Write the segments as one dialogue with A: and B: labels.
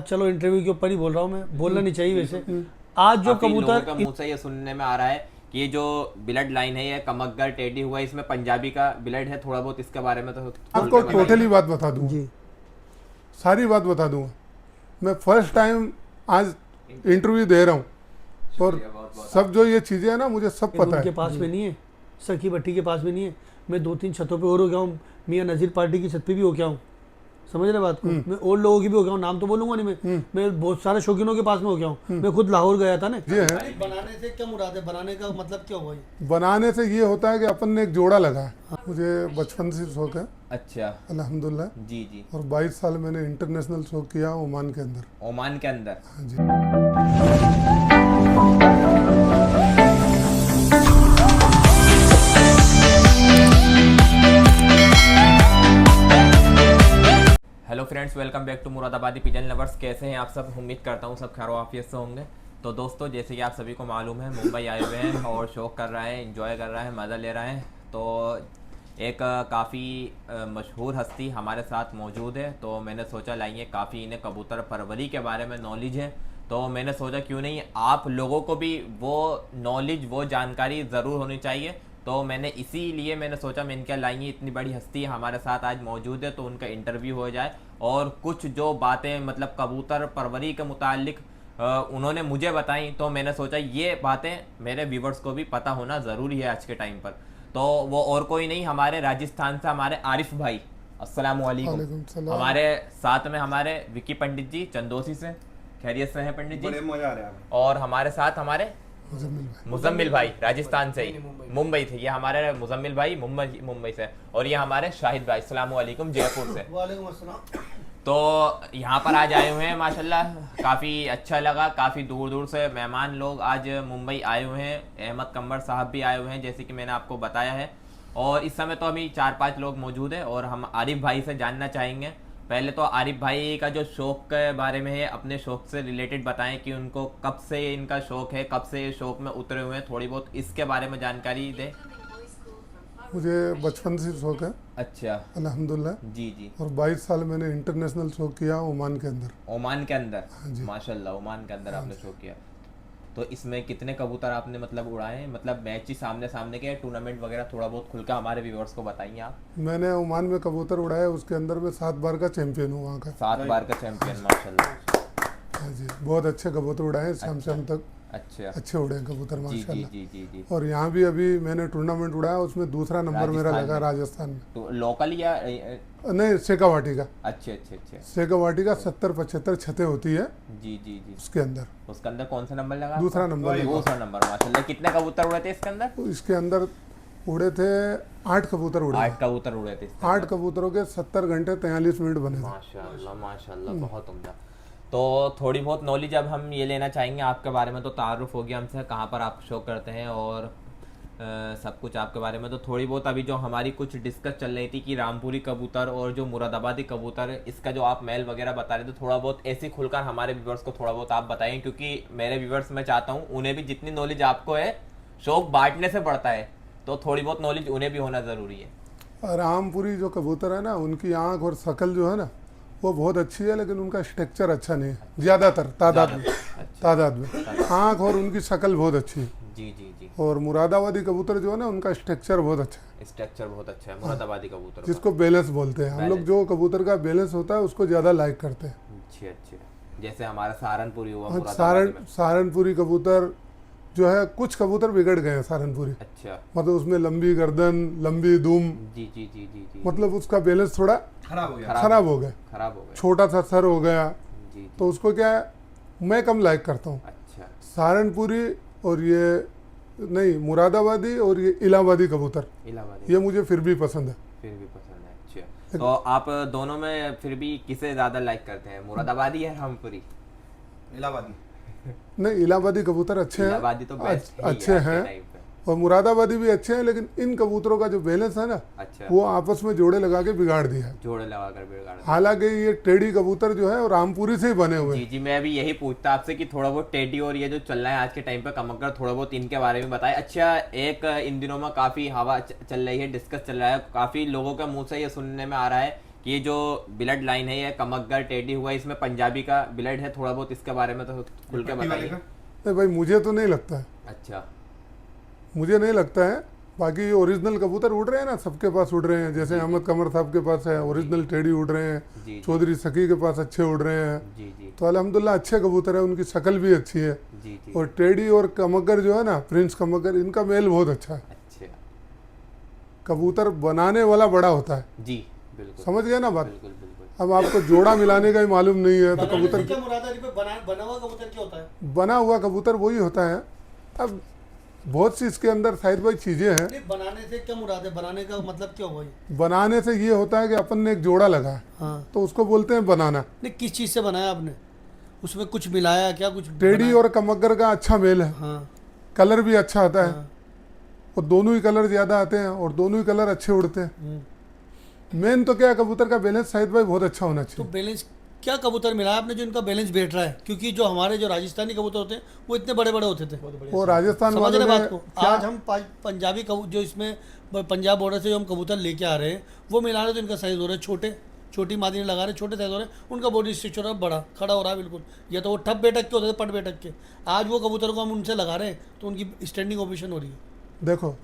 A: चलो इंटरव्यू के ऊपर ही बोल रहा हूँ मैं, बोलना नहीं चाहिए वैसे। आज जो
B: काफी लोगों
A: कबूतर
B: के मुंह से ये सुनने में आ रहा है कि ये जो ब्लड लाइन है ये कमक्गर टेडी हुआ, इसमें पंजाबी का ब्लड है थोड़ा बहुत, इसके बारे में तो खुल
C: आपको
B: के बताइए।
C: टोटली बात बता दूंगा,
A: जी
C: सारी बात बता दूंगा। मैं फर्स्ट टाइम आज इंटरव्यू दे रहा हूँ और
B: शुक्रिया, बहुत बहुत।
C: सब जो ये चीज़ें हैं ना मुझे सब पता
A: उनके
C: है।
A: पास में नहीं है, सखी भट्टी के पास में नहीं है। मैं 2-3 छतों पे और हो गया हूँ, मियाँ नज़ीर पार्टी की छत पे भी हो गया हूँ, समझ रहे बात को। मैं और लोगों की भी हो गया हूँ, नाम तो बोलूंगा नहीं मैं बहुत सारे शौकीनों के पास में हो गया हूँ। मैं खुद लाहौर गया था ना।
C: ये है,
A: बनाने से क्या मुराद है, बनाने का मतलब क्या हुआ?
C: बनाने से ये होता है कि अपन ने एक जोड़ा लगाया। मुझे बचपन से शौक है
B: अच्छा,
C: अल्हम्दुलिल्लाह,
B: जी जी।
C: और 22 साल मैंने इंटरनेशनल शो किया ओमान के अंदर।
B: ओमान के अंदर।
C: हाँ जी।
B: Hello friends, welcome back to मुरादाबादी पिजन लवर्स। कैसे हैं आप सब? उम्मीद करता हूँ सब खैर आफियत से होंगे। तो दोस्तों, जैसे कि आप सभी को मालूम है, मुंबई आए हुए हैं और शौक कर रहे हैं, एंजॉय कर रहे हैं, मज़ा ले रहे हैं। तो एक काफ़ी मशहूर हस्ती हमारे साथ मौजूद है। तो मैंने सोचा लाइए, काफ़ी इन्हें कबूतर परवरी के बारे में नॉलेज है। तो मैंने सोचा क्यों नहीं आप लोगों को भी वो नॉलेज, वो जानकारी ज़रूर होनी चाहिए। तो मैंने सोचा मैं इनके लाएंगे, इतनी बड़ी हस्ती हमारे साथ आज मौजूद है तो उनका इंटरव्यू हो जाए और कुछ जो बातें मतलब कबूतर परवरी के मुतालिक उन्होंने मुझे बताई, तो मैंने सोचा ये बातें मेरे व्यूवर्स को भी पता होना ज़रूरी है आज के टाइम पर। तो वो और कोई नहीं, हमारे राजस्थान से हमारे आरिफ भाई। अस्सलाम वालेकुम।
C: वालेकुम सलाम।
B: हमारे साथ में हमारे विकी पंडित जी चंदोसी से, खैरियत से हैं पंडित जी?
D: बड़े मजा आ रहा है।
B: और हमारे साथ हमारे
C: मुजम्मिल भाई।
B: मुजम्मिल भाई राजस्थान से ही, मुंबई थे ये हमारे मुजम्मिल भाई, मुंबई से। और ये हमारे शाहिद भाई, अस्सलाम वालेकुम, जयपुर से।
A: वालेकुम अस्सलाम।
B: तो यहाँ पर आज आए हुए हैं माशाल्लाह, काफ़ी अच्छा लगा। काफ़ी दूर दूर से मेहमान लोग आज मुंबई आए हुए हैं। अहमद कंबर साहब भी आए हुए हैं, जैसे कि मैंने आपको बताया है। और इस समय तो अभी 4-5 लोग मौजूद हैं और हम आरिफ भाई से जानना चाहेंगे। पहले तो आरिफ भाई का जो शौक के बारे में है, अपने शौक से रिलेटेड बताएं कि उनको कब से इनका शौक है, कब से ये शौक में उतरे हुए हैं, थोड़ी बहुत इसके बारे में जानकारी दें।
C: मुझे बचपन से शौक है
B: अच्छा,
C: अल्हम्दुलिल्लाह,
B: जी जी।
C: और 22 साल मैंने इंटरनेशनल शो किया ओमान के अंदर।
B: ओमान के अंदर?
C: हाँ जी।
B: माशाल्लाह, ओमान के अंदर आपने शो किया। तो इसमें कितने कबूतर आपने मतलब उड़ाए हैं? मतलब मैच ही सामने सामने के, टूर्नामेंट वगैरह थोड़ा बहुत खुल के हमारे व्यूअर्स को बताइए आप।
C: मैंने ओमान में कबूतर उड़ाया, उसके अंदर मैं 7 बार का चैंपियन हूँ वहाँ का।
B: 7 बार का चैंपियन, माशाल्लाह।
C: हाँ जी, बहुत अच्छे कबूतर उड़ाए हैं, शाम शाम तक
B: अच्छा,
C: अच्छे उड़े हैं कबूतर
B: जी जी
C: माशाल्लाह।
B: जी जी जी।
C: और यहाँ भी अभी मैंने टूर्नामेंट उड़ाया, उसमें दूसरा नंबर मेरा
B: राजस्थान
C: लगा
B: में?
C: राजस्थान में।
B: तो लोकल या
C: नहीं, शेखावाटी का।
B: अच्छे अच्छे अच्छे।
C: शेखावाटी का 70-75 छतें होती है
B: जी जी जी।
C: उसके अंदर।
B: उसके अंदर कौन सा नंबर लगा?
C: दूसरा नंबर लगा।
B: दूसरा नंबर, माशाल्लाह। कितने कबूतर उड़े थे इसके अंदर?
C: तो इसके अंदर उड़े थे 8 कबूतर उड़े।
B: 8 कबूतर उड़े थे इसके
C: 8 कबूतरों के 70 घंटे 43 मिनट बने थे।
B: माशाल्लाह माशाल्लाह, बहुत उम्दा। तो थोड़ी बहुत नॉलेज अब हम ये लेना चाहेंगे आपके बारे में। तो तारुफ हो गया हमसे, कहाँ पर आप शो करते हैं और सब कुछ आपके बारे में। तो थोड़ी बहुत अभी जो हमारी कुछ डिस्कस चल रही थी कि रामपुरी कबूतर और जो मुरादाबादी कबूतर, इसका जो आप मेल वगैरह बता रहे थे, थोड़ा बहुत ऐसे खुलकर हमारे व्यूवर्स को थोड़ा बहुत आप बताएं, क्योंकि मेरे व्यूवर्स मैं चाहता हूँ उन्हें भी जितनी नॉलेज आपको है, शौक बांटने से बढ़ता है, तो थोड़ी बहुत नॉलेज उन्हें भी होना ज़रूरी है।
C: रामपुरी जो कबूतर है ना, उनकी आँख और शकल जो है ना वो बहुत अच्छी है, लेकिन उनका स्ट्रक्चर अच्छा नहीं है ज़्यादातर तादाद में। आँख और उनकी शकल बहुत अच्छी है।
B: जी जी जी।
C: और मुरादाबादी कबूतर जो है ना, उनका स्ट्रक्चर बहुत अच्छा है,
B: स्ट्रक्चर बहुत अच्छा है मुरादाबादी कबूतर का।
C: जिसको बैलेंस बोलते हैं हम लोग। जो कबूतर का बैलेंस होता है उसको ज़्यादा लाइक करते हैं।
B: अच्छे अच्छे, जैसे हमारा सहारनपुरी हुआ
C: हाँ,
B: मुरादाबादी में।
C: सहारनपुरी कबूतर जो है, कुछ कबूतर बिगड़ गए हैं सहारनपुरी,
B: अच्छा,
C: मतलब उसमें लंबी गर्दन, लंबी दुम,
B: जी जी जी जी जी।
C: मतलब उसका बैलेंस थोड़ा
D: खराब हो गया।
C: खराब हो गया,
B: खराब हो गए।
C: छोटा सा सर हो गया।
B: जी जी।
C: तो उसको क्या है, मैं कम लाइक करता हूँ।
B: अच्छा,
C: सहारनपुरी और ये नहीं, मुरादाबादी और ये इलाहाबादी कबूतर,
B: इलाहाबादी
C: ये मुझे फिर भी पसंद है।
B: फिर भी पसंद है। अच्छा, तो आप दोनों में फिर भी किसे ज़्यादा लाइक करते हैं, मुरादाबादी या रामपुरी?
D: इलाहाबादी।
C: नहीं, इलाहाबादी कबूतर अच्छे हैं,
B: इलाहाबादी तो बेस्ट है
C: अच्छे हैं, और मुरादाबादी भी अच्छे हैं, लेकिन इन कबूतरों का जो बैलेंस है ना,
B: अच्छा,
C: वो आपस में जोड़े लगा के बिगाड़ दिया है।
B: जोड़े लगाकर बिगाड़ दिया।
C: हालांकि ये टेढ़ी कबूतर जो है वो रामपुरी से ही बने हुए
B: जी
C: हैं।
B: जी, मैं भी यही पूछता आपसे कि थोड़ा बहुत टेडी और ये जो चल रहा है आज के टाइम पे कमक्कर, थोड़ा बहुत इनके बारे में बताएं। अच्छा, एक इन दिनों में काफ़ी हवा चल रही है, डिस्कस चल रहा है, काफ़ी लोगों के मुंह से ये सुनने में आ रहा है कि ये जो ब्लड लाइन है ये कमक्गर टेडी हुआ इसमें पंजाबी का ब्लड है, थोड़ा बहुत इसके बारे में तो खुल के बताइए।
C: नहीं भाई, मुझे तो नहीं लगता है,
B: अच्छा,
C: मुझे नहीं लगता है। बाकी ओरिजिनल कबूतर उड़ रहे हैं ना, सबके पास उड़ रहे हैं। जैसे अहमद कमर साहब के पास है ओरिजिनल टेडी उड़ रहे हैं,
B: जी
C: चौधरी सकी के पास अच्छे उड़ रहे हैं।
B: जी जी
C: तो अल्हम्दुलिल्लाह अच्छे कबूतर है, उनकी शक्ल भी अच्छी है।
B: जी जी।
C: और टेडी और कमक्गर जो है ना, प्रिंस कमक्गर, इनका मेल बहुत अच्छा है।
B: अच्छा
C: कबूतर बनाने वाला बड़ा होता है,
B: जी, बिल्कुल
C: समझ गए ना बात।
B: बिल्कुल बिल्कुल।
C: अब आपको जोड़ा मिलाने का ही मालूम नहीं है तो
A: बनाने
C: कबूतर
A: से क्या मुराद है? बना हुआ कबूतर क्या होता है?
C: बना हुआ कबूतर वही होता है। अब बहुत सी इसके अंदर शायद भाई चीज़ें हैं।
A: नहीं, बनाने से क्या मुराद है? बनाने का मतलब क्या हुआ ये?
C: बनाने से ये होता है कि अपन ने एक जोड़ा लगाया
A: हाँ,
C: तो उसको बोलते हैं बनाना।
A: नहीं किस चीज़ से बनाया आपने? उसमें कुछ मिलाया क्या? कुछ
C: टेडी
A: बनाया?
C: और कमक्गर का अच्छा मेल है,
A: हाँ
C: कलर भी अच्छा आता है,
A: हाँ,
C: और दोनों ही कलर ज़्यादा आते हैं और दोनों ही कलर अच्छे उड़ते हैं।
A: हम्म।
C: मेन तो क्या है, कबूतर का बैलेंस शायद भाई बहुत अच्छा होना
A: तो
C: चाहिए।
A: बैलेंस क्या कबूतर मिला आपने जो इनका बैलेंस बैठ रहा है? क्योंकि जो हमारे जो राजस्थानी कबूतर होते हैं वो इतने बड़े बड़े होते थे।
C: और राजस्थान
A: समझ
C: वालों
A: रहे
C: ने
A: बात को?
C: क्या,
A: आज हम पंजाबी जो इसमें पंजाब बॉर्डर से जो हम कबूतर लेके आ रहे हैं वो मिला रहे, तो इनका साइज हो रहा है छोटे, छोटी मादी ने लगा रहे, छोटे साइज हो रहे हैं, उनका बॉडी स्ट्रक्चर अब बड़ा खड़ा हो रहा है बिल्कुल। या तो वो ठप बेटक के होते थे, पट बेटक के। आज वो कबूतर को हम उनसे लगा रहे हैं तो उनकी स्टैंडिंग ओवेशन हो रही है।
C: देखो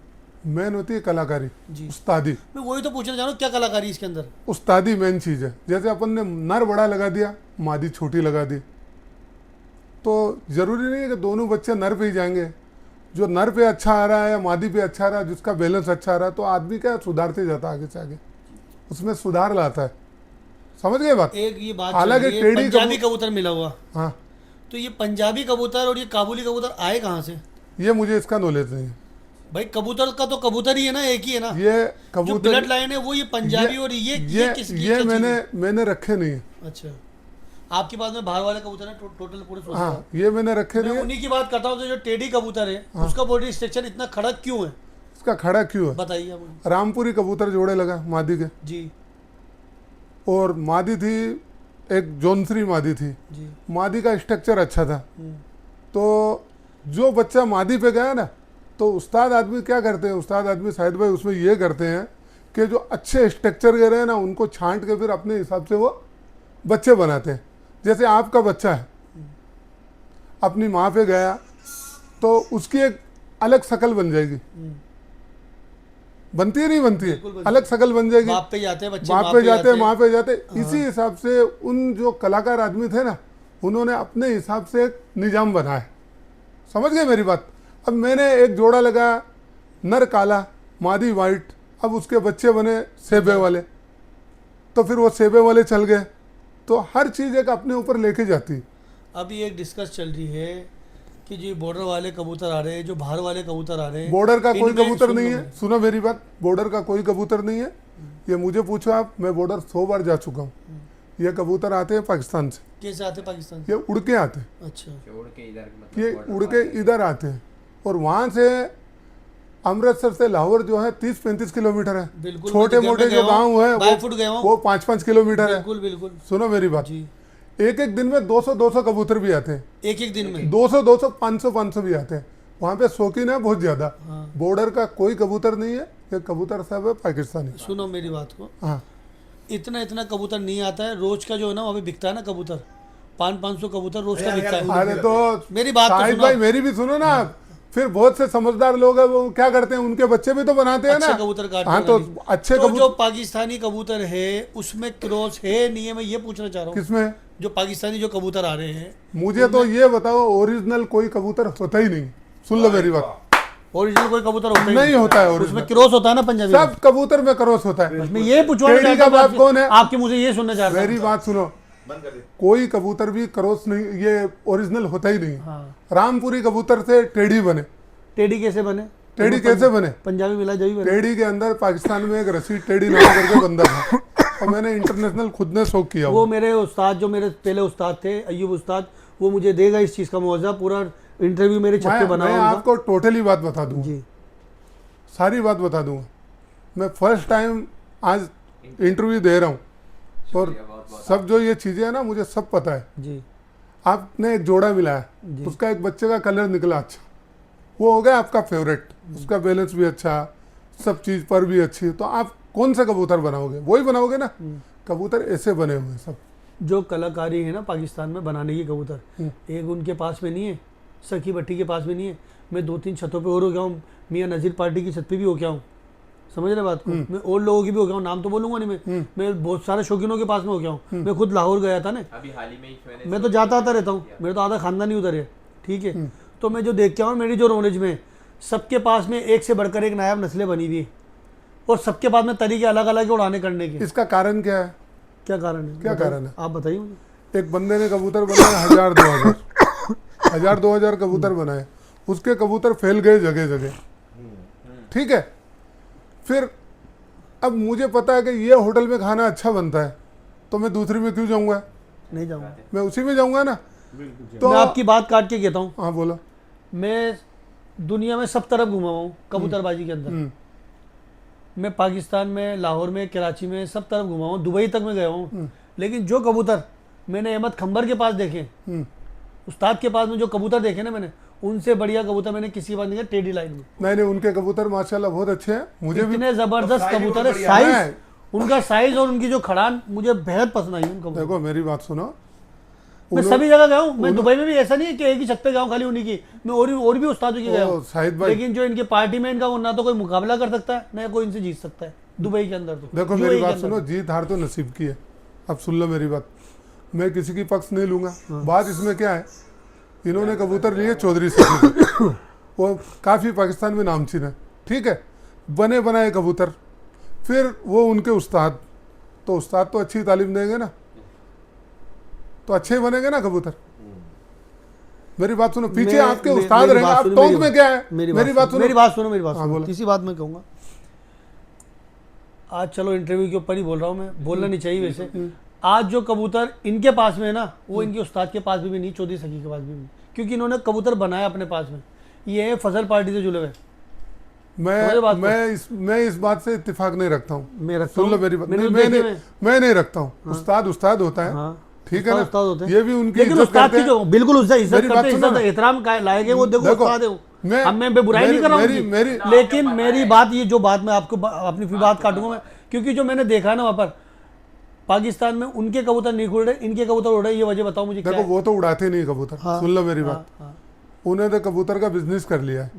C: मेन होती है कलाकारी,
A: जी,
C: उस्तादी।
A: मैं वही तो पूछना चाह रहा हूँ, क्या कलाकारी इसके अंदर?
C: उस्तादी मेन चीज़ है। जैसे अपन ने नर बड़ा लगा दिया, मादी छोटी लगा दी, तो ज़रूरी नहीं है कि दोनों बच्चे नर पे ही जाएंगे। जो नर पे अच्छा आ रहा है या मादी पे अच्छा आ रहा है, जिसका बैलेंस अच्छा आ रहा है, तो आदमी क्या सुधारते जाता है आगे से आगे, उसमें सुधार लाता है। समझ गए बात।
A: एक ये बात
C: हालांकि
A: चल रही है,
C: टेढ़ी
A: पंजाबी कबूतर मिला हुआ,
C: हाँ,
A: तो ये पंजाबी कबूतर और ये काबुली कबूतर आए कहाँ से?
C: ये मुझे इसका नॉलेज नहीं है।
A: भाई कबूतर का तो कबूतर ही है ना, एक ही है ना।
C: ये
A: जो
C: कबूतर
A: ब्लड लाइन है वो ये पंजाबी और ये किस
C: ये
A: क्या चीज़ है?
C: मैंने रखे नहीं है।
A: अच्छा, आपके पास में बाहर वाले कबूतर है टोटल पूरे सोचो।
C: हाँ, ये मैंने रखे नहीं
A: मैं
C: है।
A: उन्हीं की बात करता हूँ। तो जो टेडी कबूतर है उसका बॉडी स्ट्रक्चर इतना खड़ा क्यों है?
C: इसका खड़ा क्यों है?
A: बताइए आप मुझे।
C: रामपुरी कबूतर जोड़े लगा मादी के,
A: जी
C: और मादी थी एक जौनसरी मादी थी।
A: जी।
C: मादी का स्ट्रक्चर अच्छा था,
A: हम्म,
C: तो जो बच्चा मादी पे गया ना, तो उस्ताद आदमी क्या करते हैं, उस्ताद आदमी शायद भाई उसमें ये करते हैं कि जो अच्छे स्ट्रक्चर के रहे हैं ना, उनको छांट के फिर अपने हिसाब से वो बच्चे बनाते हैं। जैसे आपका बच्चा है, अपनी माँ पे गया तो उसकी एक अलग शक्ल बन जाएगी। बनती है नहीं बनती है?
A: बिल्कुल बनती
C: अलग शक्ल बन जाएगी।
A: बाप पे जाते हैं बच्चे,
C: बाप पे जाते हैं, माँ पे जाते हैं। इसी हिसाब से उन जो कलाकार आदमी थे ना, उन्होंने अपने हिसाब से एक निजाम बनाया। समझ गए मेरी बात। अब मैंने एक जोड़ा लगा, नर काला मादी वाइट, अब उसके बच्चे बने सेबे वाले, तो फिर वो सेबे वाले चल गए। तो हर चीज़ एक अपने ऊपर लेके जाती।
A: अभी एक डिस्कस चल रही है कि जो बॉर्डर वाले कबूतर आ रहे हैं, जो बाहर वाले कबूतर आ रहे हैं,
C: बॉर्डर का कोई
A: इनमें
C: कबूतर
A: सुन
C: नहीं
A: लो
C: है, सुनो मेरी बात, बॉर्डर का कोई कबूतर नहीं है। ये मुझे पूछो आप, मैं बॉर्डर 100 बार जा चुका हूँ। ये कबूतर आते हैं पाकिस्तान से,
A: कैसे आते हैं पाकिस्तान से?
C: ये उड़ के आते हैं,
A: अच्छा,
B: छोड़ के इधर
C: ये
B: मतलब
C: उड़ के इधर आते हैं। और वहाँ से अमृतसर से लाहौर जो है 30-35 किलोमीटर है।
A: बिल्कुल।
C: छोटे मोटे जो गाँव है
A: बाय फुट गया हूँ।
C: वो 5-5 किलोमीटर है।
A: बिल्कुल बिल्कुल
C: सुनो मेरी बात,
A: जी।
C: एक एक दिन में 200-200 कबूतर भी आते हैं,
A: एक एक दिन में
C: 200-200 500-500 भी आते हैं। वहाँ पे शौकीन है बहुत ज़्यादा।
A: हाँ।
C: बॉर्डर का कोई कबूतर नहीं है, ये कबूतर सब है पाकिस्तानी।
A: सुनो मेरी बात को,
C: हाँ,
A: इतना इतना कबूतर नहीं आता है। रोज का जो है ना वहाँ पे बिकता है ना कबूतर, 500-500 कबूतर रोज का बिकता है।
C: अरे तो
A: मेरी बात तो
C: शाहिद
A: सुनो।
C: भाई मेरी भी सुनो ना। फिर बहुत से समझदार लोग हैं, वो क्या करते हैं, उनके बच्चे भी तो बनाते हैं ना।
A: अच्छे कबूतर काटने
C: हाँ, तो
A: वाली।
C: अच्छे
A: तो
C: कबूतर
A: जो पाकिस्तानी कबूतर है उसमें क्रॉस है नहीं है, मैं ये पूछना चाह रहा हूँ।
C: किसमें?
A: जो पाकिस्तानी जो कबूतर आ रहे हैं,
C: मुझे तो ये बताओ, ओरिजिनल कोई कबूतर होता ही नहीं। सुन लो मेरी बात,
A: ओरिजिनल कोई कबूतर होता ही
C: नहीं होता है
A: उसमें
C: ओरिजिनल।
A: क्रॉस होता है ना पंजाबी में।
C: सब कबूतर में क्रॉस होता है।
A: मैं ये पूछवाना
C: टेढ़ी
A: चाहता
C: का
A: हूँ
C: बाप कौन है?
A: आपके मुझे ये सुनना चाह रहा
C: मेरी बात सुनो,
D: बंद कर दे।
C: कोई कबूतर भी क्रॉस नहीं, ये ओरिजिनल होता ही नहीं।
A: हाँ।
C: रामपुरी कबूतर से टेढ़ी बने।
A: टेढ़ी कैसे बने?
C: टेढ़ी कैसे बने?
A: पंजाबी मिला जभी बने।
C: टेढ़ी के अंदर पाकिस्तान में एक रशीद टेढ़ी नाम करके बंदा था, और मैंने इंटरनेशनल खुद ने शौक किया।
A: वो मेरे उस्ताद, जो मेरे पहले उस्ताद थे अयूब उस्ताद, वो मुझे देगा इस चीज़ का मुआवजा। पूरा इंटरव्यू मेरे छत पे बना
C: मैं
A: हुआ उनका।
C: आपको टोटली बात बता दूंगा,
A: जी
C: सारी बात बता दूंगा। मैं फर्स्ट टाइम आज इंटरव्यू दे रहा हूँ, और सब जो ये चीज़ें हैं ना, मुझे सब पता है।
A: जी
C: आपने एक जोड़ा मिलाया,
A: जी।
C: उसका एक बच्चे का कलर निकला अच्छा, वो हो गया आपका फेवरेट। उसका बैलेंस भी अच्छा, सब चीज़ पर भी अच्छी, तो आप कौन सा कबूतर बनाओगे? वही बनाओगे ना। कबूतर ऐसे बने हुए हैं सब।
A: जो कलाकारी है ना पाकिस्तान में बनाने की कबूतर, एक उनके पास में नहीं है, सखी भट्टी के पास में नहीं है। मैं 2-3 छतों पे और हो गया हूँ, मियाँ नज़ीर पार्टी की छत पे भी हो गया हूँ, समझ रहे बात को। मैं और लोगों की भी हो गया हूँ, नाम तो बोलूँगा नहीं मैं बहुत सारे शौकीनों के पास में हो गया हूँ। मैं खुद लाहौर गया था ना,
B: अभी हाल ही में ही
A: मैं तो जाता आता रहता हूँ, मेरे तो आधा खानदान ही उधर है, ठीक है। तो मैं जो देख के आऊँ, मेरी जो नॉलेज में सबके पास में एक से बढ़कर एक नायाब नस्लें बनी हुई है, और सबके पास में तरीके अलग अलग है उड़ाने करने के।
C: इसका कारण क्या है?
A: क्या कारण है?
C: क्या कारण है?
A: आप बताइए मुझे।
C: एक बंदे ने कबूतर बनाए 1000-2000 कबूतर बनाए, उसके कबूतर फैल गए जगह जगह, ठीक है। फिर अब मुझे पता है कि ये होटल में खाना अच्छा बनता है, तो मैं दूसरी में क्यों जाऊंगा?
A: नहीं जाऊँगा,
C: मैं उसी में जाऊंगा ना।
A: तो मैं आपकी बात काट के कहता हूँ,
C: हाँ बोलो।
A: मैं दुनिया में सब तरफ घुमा हुआ हूँ कबूतरबाजी के अंदर। मैं पाकिस्तान में, लाहौर में, कराची में, सब तरफ घुमा हूँ, दुबई तक में गया हूँ। लेकिन जो कबूतर मैंने अहमद खंबर के पास देखे, उस्ताद के पास में जो कबूतर देखे ना मैंने, उनसे बढ़िया कबूतर मैंने किसी के पास नहीं देखा टेढ़ी लाइन में।
C: नहीं, उनके कबूतर माशाल्लाह बहुत अच्छे हैं, मुझे भी
A: इतने जबरदस्त
D: साइज भी
A: कबूतर है,
D: बहुत बढ़िया
A: साइज, उनका साइज और उनकी जो खड़ान मुझे बेहद पसंद आई उन कबूतर।
C: देखो मेरी बात सुनो,
A: मैं सभी जगह गया हूँ, मैं दुबई में भी ऐसा नहीं है कि एक ही छत पे गया हूँ खाली उन्हीं की, मैं और भी उस्तादों की गया हूँ।
C: शाहिद भाई,
A: लेकिन जो इनके पार्टी में इनका, वो ना तो कोई मुकाबला कर सकता है, ना कोई इनसे जीत सकता है दुबई के अंदर। तो
C: देखो मेरी बात सुनो, जीत हार तो नसीब की है। अब सुन लो मेरी बात, मैं किसी की पक्ष नहीं लूंगा। बात इसमें क्या है, इन्होंने कबूतर लिए चौधरी से, वो काफ़ी पाकिस्तान में नामचीन है, ठीक है। बने बनाए कबूतर, फिर वो उनके उस्ताद, तो उस्ताद तो अच्छी तालीम देंगे ना, तो अच्छे बनेंगे ना कबूतर। मेरी बात सुनो, पीछे आपके उस्ताद रहेंगे, आप टोंक में क्या है? मेरी बात सुनो,
A: किसी बात में कहूँगा। आज चलो इंटरव्यू के ऊपर ही बोल रहा हूँ मैं, बोलना नहीं चाहिए वैसे। आज जो कबूतर इनके पास में है ना, वो इनके उस्ताद के पास भी नहीं, चौधरी सखी के पास भी नहीं, क्योंकि इन्होंने कबूतर बनाया अपने पास में। ये फजल पार्टी से जुड़े हुए।
C: मैं इस बात से इत्तेफाक नहीं रखता हूँ।
A: मैं रखता
C: सुन लो
A: हूँ,
C: मेरी बात,
A: मैंने
C: मैं नहीं रखता हूँ। उस्ताद होता है, ठीक है ना,
A: उस्ताद होते हैं।
C: ये भी उनकी
A: लेकिन
C: इज्जत
A: उस्ताद
C: करते
A: की जो
C: हैं।
A: बिल्कुल इज्जत
C: मेरी बात
A: करते हैं,
C: सुनो
A: इज्जत
C: ना।
A: एहतराम लाएंगे, वो देखो
C: देखो,
A: उस्ताद है वो। अब मैं बुराई नहीं कर रहा हूँ, लेकिन मेरी बात ये, जो बात मैं आपको अपनी फिर बात काटूंगा मैं, क्योंकि जो मैंने देखा है ना वहाँ पर पाकिस्तान में, उनके कबूतर नहीं उड़ रहे, इनके कबूतर उड़ रहे, ये वजह बताओ मुझे।
C: देखो वो तो उड़ाते नहीं कबूतर, सुन लो मेरी बात, उन्होंने तो कबूतर का बिजनेस कर लिया है,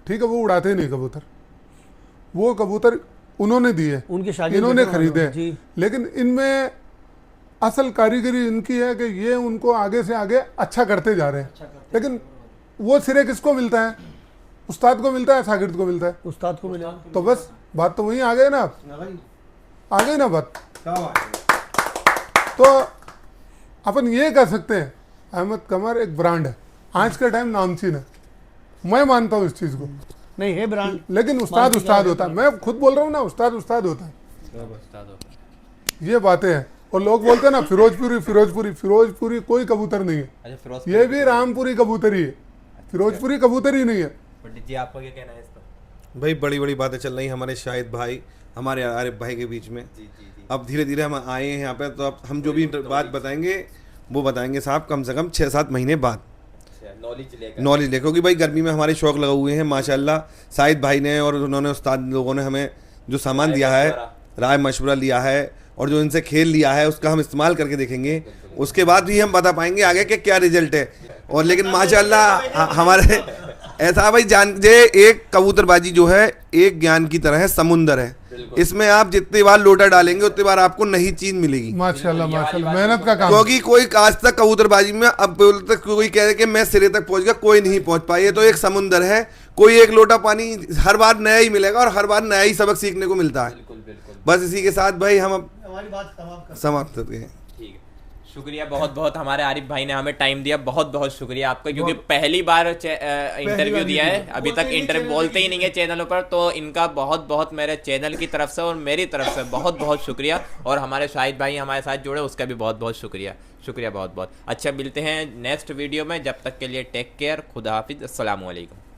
C: ठीक है। वो उड़ाते नहीं कबूतर, वो कबूतर उन्होंने दिए,
A: उनके शागिर्द
C: इन्होंने
A: हैं
C: खरीदे,
A: जी।
C: लेकिन इनमें असल कारीगरी इनकी है कि ये उनको आगे से आगे अच्छा करते जा रहे हैं। लेकिन वो सिरे किसको मिलता है? उस्ताद को मिलता है, शागिर्द को मिलता है,
A: उस्ताद को मिला।
C: तो बस बात तो वहीं आ गए ना, आप आ गई ना बात। तो अपन ये कह सकते हैं, अहमद कमर एक ब्रांड है, आज का टाइम नामचीन है, मैं मानता हूँ इस चीज़ को।
A: नहीं है ब्रांड,
C: लेकिन उस्ताद होता है, मैं खुद बोल रहा हूँ ना, उस्ताद होता है, ये बातें हैं। और लोग बोलते हैं ना फिरोजपुरी कोई कबूतर नहीं है, ये भी रामपुरी कबूतरी है, फिरोजपुरी कबूतरी नहीं है।
B: पंडित जी आपका क्या कहना है इस पर?
D: भाई बड़ी बड़ी बातें चल रही हैं हमारे शाहिद भाई, हमारे आरिफ भाई के बीच में। अब धीरे धीरे हम आए हैं यहाँ पे, तो अब हम जो भी बात बताएंगे वो बताएंगे साहब कम से कम 6-7 महीने बाद, नॉलेज लेकर, क्योंकि भाई गर्मी में हमारे शौक लगे हुए हैं माशाल्लाह। शाहिद भाई ने और उन्होंने उस्ताद लोगों ने हमें जो सामान दिया है, राय मशवरा लिया है, और जो इनसे खेल लिया है उसका हम इस्तेमाल करके देखेंगे, उसके बाद भी हम बता पाएंगे आगे कि क्या रिजल्ट है। और लेकिन माशाल्लाह हमारे ऐसा भाई जान जे, एक कबूतरबाजी जो है एक ज्ञान की तरह है, समुंदर है, इसमें आप जितनी बार लोटा डालेंगे उतनी बार आपको नई चीज मिलेगी।
C: माशाल्लाह मेहनत का काम,
D: क्योंकि कोई आज तक कबूतरबाजी में, अब तक कोई कह रहे कि मैं सिरे तक पहुंच गया, कोई नहीं पहुंच पाया। ये तो एक समुंदर है, कोई एक लोटा पानी हर बार नया ही मिलेगा और हर बार नया ही सबक सीखने को मिलता है। बस इसी के साथ भाई हम अब
A: हमारी बात
D: समाप्त करते हैं।
B: ठीक है, शुक्रिया बहुत बहुत, हमारे आरिफ भाई ने हमें टाइम दिया, बहुत बहुत शुक्रिया आपका, क्योंकि पहली बार इंटरव्यू दिया है, अभी तक इंटरव्यू बोलते ही नहीं है चैनलों पर, तो इनका बहुत बहुत मेरे चैनल की तरफ से और मेरी तरफ से बहुत बहुत शुक्रिया। और हमारे शाहिद भाई हमारे साथ जुड़े, उसका भी बहुत बहुत शुक्रिया बहुत बहुत। अच्छा, मिलते हैं नेक्स्ट वीडियो में, जब तक के लिए टेक केयर, खुदा हाफिज, अस्सलाम वालेकुम।